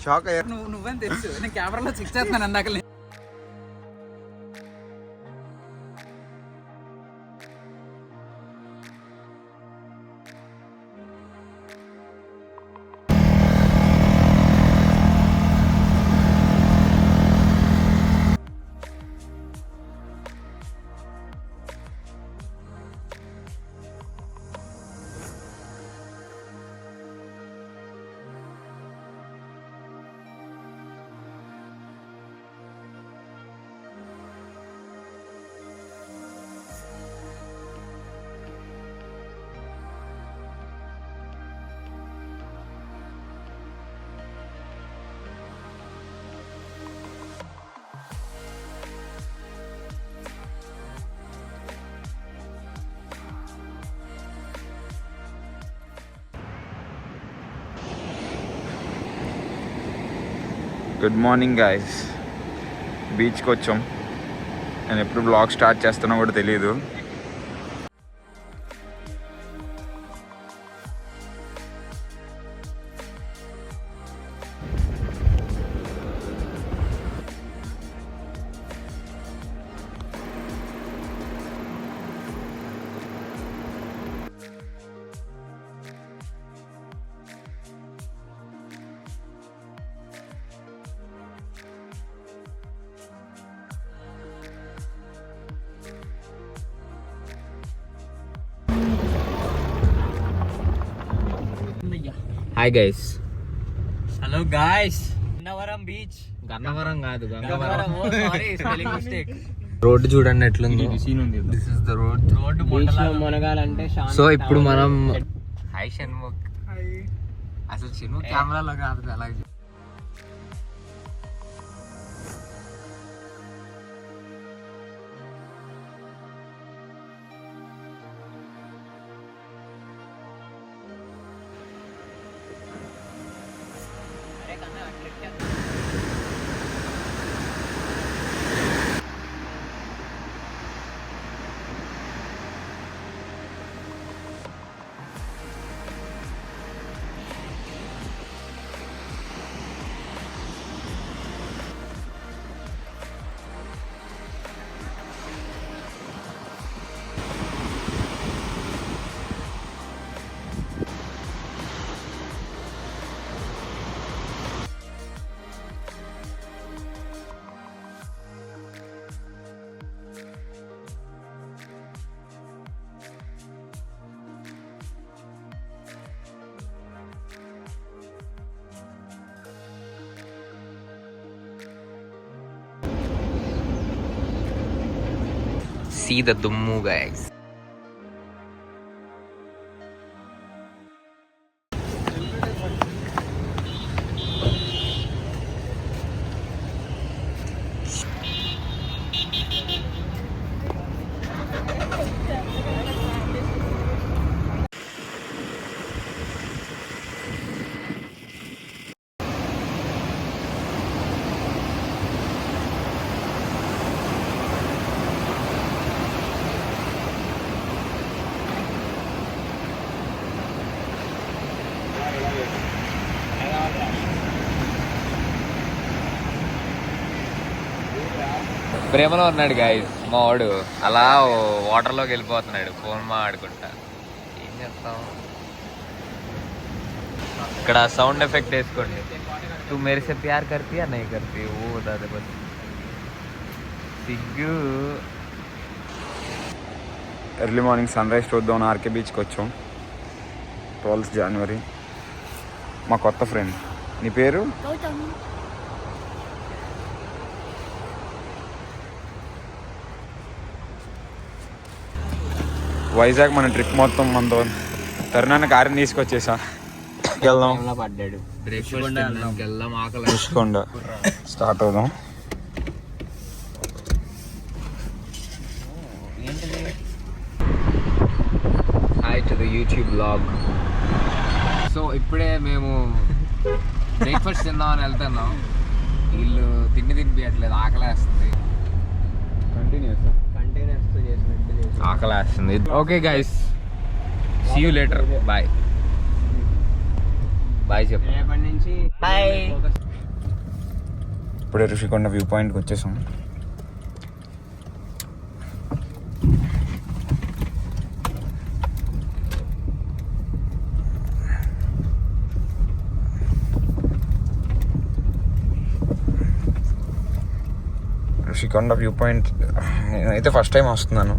Shock అయ్యా. నువ్వని తెలుసు, నేను కెమెరాలో చెక్ చేస్తున్నాను అందాక. Good morning guys. బీచ్కి వచ్చాం. నేను ఎప్పుడు బ్లాగ్ స్టార్ట్ చేస్తానో కూడా తెలియదు. Hi guys. Hello guys. Gannavaram beach. Gannavaram కాదు, Gannavaram. Sorry, spelling mistake. Road చూడండి ఎట్లుంది. This is the road. మునగాలంటే సో ఇప్పుడు మనం హాయ్ షణ్ముఖ్. అసలు షణ్ముఖ్ కెమెరాలో కాదు, అలాగే see the Dummu guys. ప్రేమలో ఉన్నాడు గాయస్ మా వాడు. అలా వాటర్లోకి వెళ్ళిపోతున్నాడు ఫోన్ ఆడుకుంటా. ఏం చేస్తాం. ఇక్కడ సౌండ్ ఎఫెక్ట్ వేసుకోండి. తూ మేరే సే ప్యార్ కర్తీ యా నహీ కర్తీ, ఓ దాదా బస్. సిగ్గు. ఎర్లీ మార్నింగ్ సన్ రైజ్ చూద్దాం ఆర్కే బీచ్కి వచ్చాం. 12th January. మా కొత్త ఫ్రెండ్. నీ పేరు? వైజాగ్ మన ట్రిప్ మొత్తం మనతో తరుణాన్ని కారం తీసుకొచ్చేసా. వెళ్దాం. పడ్డాడు. రుషికొండ స్టార్ట్ అవుదాం. Hi to the YouTube blog. So ఇప్పుడే మేము బ్రేక్ఫాస్ట్ తిందామని వెళ్తున్నాం. వీళ్ళు తిండి తినిపించట్లేదు, ఆకలేస్తుంది. ఆకలేస్తుంది. Okay guys, see you later. Bye bye చెప్పు. రేపటి నుంచి ఇప్పుడే ఋషికొండ వ్యూ పాయింట్కి వచ్చేసాం. ఋషికొండ వ్యూ పాయింట్ నేనైతే ఫస్ట్ టైం వస్తున్నాను.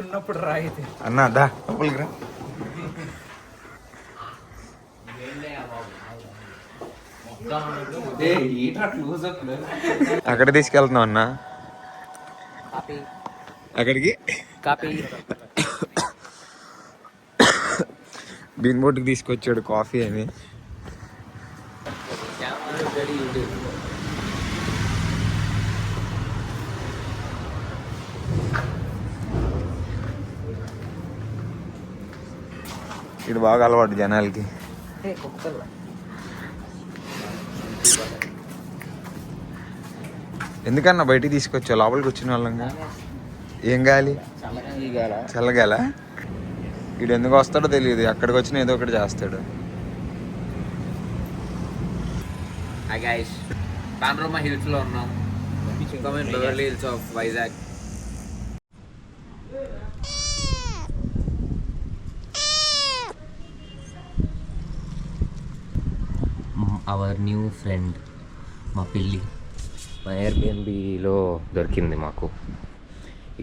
ఉన్నప్పుడు రాయితే అన్నా దా లోపలికి రా. అక్కడ తీసుకెళ్తున్నావు అన్నా? అక్కడికి బీన్ బోట్కి తీసుకొచ్చాడు కాఫీ అని. ఇది బాగా అలవాటు జనాలకి. ఎందుకన్నా బయటికి తీసుకొచ్చా? లోపలికి వచ్చిన వాళ్ళంగా ఏం గాలి? చల్లగాల. వీడు ఎందుకు వస్తాడో తెలియదు, ఎక్కడికి వచ్చినా ఏదో ఒకటి చేస్తాడు. హాయ్ గైస్, పానోరమా హిల్స్ లో ఉన్నాం. Beverly hills of Vizag. Our new friend మా పిల్లి మా ఎయిర్బిఎన్బిలో దొరికింది మాకు.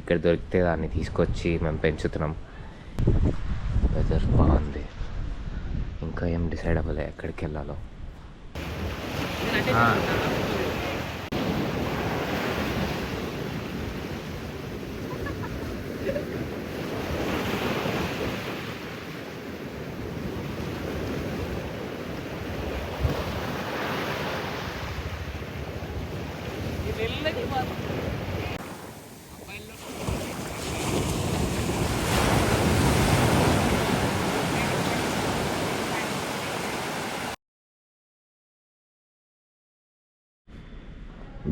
ఇక్కడ దొరికితే దాన్ని తీసుకొచ్చి మేము పెంచుతున్నాం. వెదర్ బాగుంది, ఇంకా ఏం డిసైడ్ అవ్వలే ఎక్కడికి వెళ్ళాలో.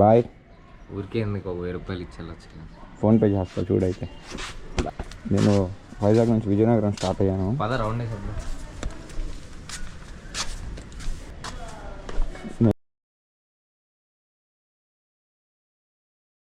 బాయ్. ఊరికే ఎందుకు 1000 రూపాయలు ఇచ్చేళ్ళచ్చు. ఫోన్పే చేస్తా చూడైతే. నేను వైజాగ్ నుంచి విజయనగరం స్టార్ట్ అయ్యాను. 10 రౌండ్ వేసేద్దాం.